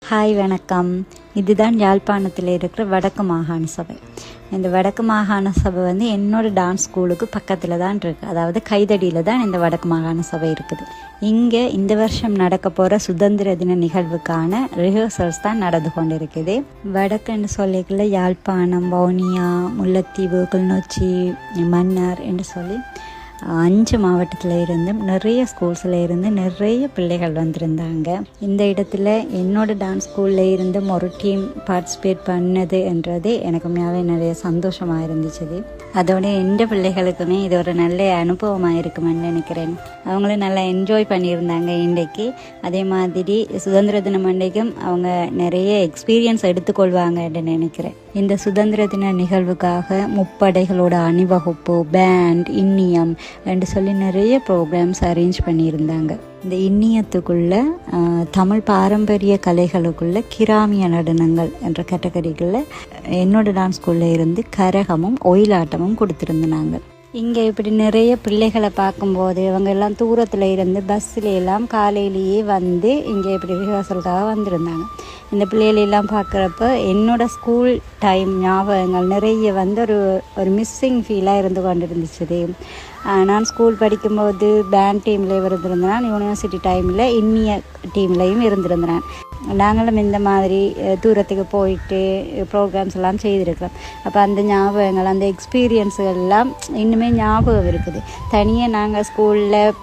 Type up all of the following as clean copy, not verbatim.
Hi வணக்கம். இதுதான் யாழ்ப்பாணத்தில் இருக்கிற வடக்கு மாகாண சபை. இந்த வடக்கு மாகாண சபை வந்து என்னோட டான்ஸ் ஸ்கூலுக்கு பக்கத்தில் தான் இருக்குது. அதாவது கைதடியில் தான் இந்த வடக்கு மாகாண சபை இருக்குது. இங்கே இந்த வருஷம் நடக்க போகிற சுதந்திர தின நிகழ்வுக்கான ரிஹர்சல்ஸ் தான் நடந்து கொண்டு இருக்குது. வடக்குன்னு சொல்லிக்கல யாழ்ப்பாணம், வவுனியா, முல்லைத்தீவு, கிளிநொச்சி, மன்னார் என்று சொல்லி 5 மாவட்டத்தில் இருந்தும் நிறைய ஸ்கூல்ஸில் இருந்து நிறைய பிள்ளைகள் வந்திருந்தாங்க. இந்த இடத்துல என்னோட டான்ஸ் ஸ்கூலில் இருந்தும் ஒரு டீம் பார்ட்டிசிபேட் பண்ணது என்றது எனக்கு உண்மையாகவே நிறைய சந்தோஷமாக இருந்துச்சு. அதோட எந்த பிள்ளைகளுக்குமே இது ஒரு நல்ல அனுபவமாக இருக்குமென்னு நினைக்கிறேன். அவங்களும் நல்லா என்ஜாய் பண்ணியிருந்தாங்க இன்றைக்கு. அதே மாதிரி சுதந்திர தினம் அன்றைக்கும் அவங்க நிறைய எக்ஸ்பீரியன்ஸ் எடுத்துக்கொள்வாங்கன்னு நினைக்கிறேன். இந்த சுதந்திர தின நிகழ்வுக்காக முப்படைகளோட அணிவகுப்பு, பேண்ட், இன்னியம் என்று சொல்லி நிறைய ப்ரோக்ராம்ஸ் அரேஞ்ச் பண்ணியிருந்தாங்க. இந்த இன்னியத்துக்குள்ள தமிழ் பாரம்பரிய கலைகளுக்குள்ள கிராமிய நடனங்கள் என்ற கேட்டகரிகளில் என்னோட டான்ஸ் ஸ்கூலில் இருந்து கரகமும் ஒயிலாட்டமும் கொடுத்துருந்தாங்க. இங்கே இப்படி நிறைய பிள்ளைகளை பார்க்கும்போது இவங்க எல்லாம் தூரத்தில் இருந்து பஸ்ஸில் எல்லாம் காலையிலேயே வந்து இங்கே இப்படி ரிஹர்சலுக்காக வந்திருந்தாங்க. இந்த பிள்ளைகளெல்லாம் பார்க்குறப்ப என்னோடய ஸ்கூல் டைம் ஞாபகங்கள் நிறைய வந்து ஒரு மிஸ்ஸிங் ஃபீலாக இருந்து கொண்டு இருந்துச்சு. நான் ஸ்கூல் படிக்கும்போது பேண்ட் டீமில் இருந்திருந்தேன், யூனிவர்சிட்டி டைமில் இன்னிய டீம்லையும் இருந்திருந்தேன். நாங்களும் இந்த மாதிரி தூரத்துக்கு போயிட்டு ப்ரோக்ராம்ஸ் எல்லாம் செய்திருக்கிறோம். அப்போ அந்த ஞாபகங்கள், அந்த எக்ஸ்பீரியன்ஸுகள் எல்லாம் இன்னுமே ஞாபகம் இருக்குது. தனியாக நாங்கள் ஸ்கூலில்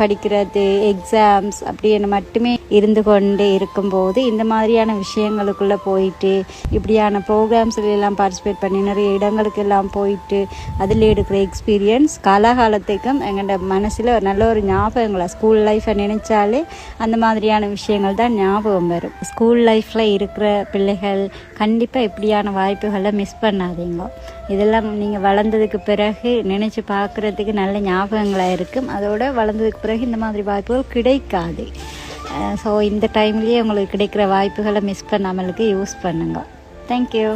படிக்கிறது, எக்ஸாம்ஸ் அப்படின்னு மட்டுமே இருந்து கொண்டு இருக்கும்போது இந்த மாதிரியான விஷயங்களுக்குள்ளே போயிட்டு இப்படியான ப்ரோக்ராம்ஸ்லாம் பார்ட்டிசிபேட் பண்ணி நிறைய இடங்களுக்கு எல்லாம் போயிட்டு அதில் எடுக்கிற எக்ஸ்பீரியன்ஸ் காலகாலத்துக்கும் எங்களோட மனசில் ஒரு நல்ல ஒரு ஞாபகங்களை, ஸ்கூல் லைஃப்பை நினைச்சாலே அந்த மாதிரியான விஷயங்கள் தான் ஞாபகம் வரும். ஸ்கூல் லைஃப்பில் இருக்கிற பிள்ளைகள் கண்டிப்பாக இப்படியான வாய்ப்புகளை மிஸ் பண்ணாதீங்க. இதெல்லாம் நீங்கள் வளர்ந்ததுக்கு பிறகு நினச்சி பார்க்குறதுக்கு நல்ல ஞாபகங்களாக இருக்கும். அதோட வளர்ந்ததுக்கு பிறகு இந்த மாதிரி வாய்ப்புகள் கிடைக்காது. ஸோ இந்த டைம்லேயே உங்களுக்கு கிடைக்கிற வாய்ப்புகளை மிஸ் பண்ணாமலுக்கு யூஸ் பண்ணுங்க. தேங்க்யூ.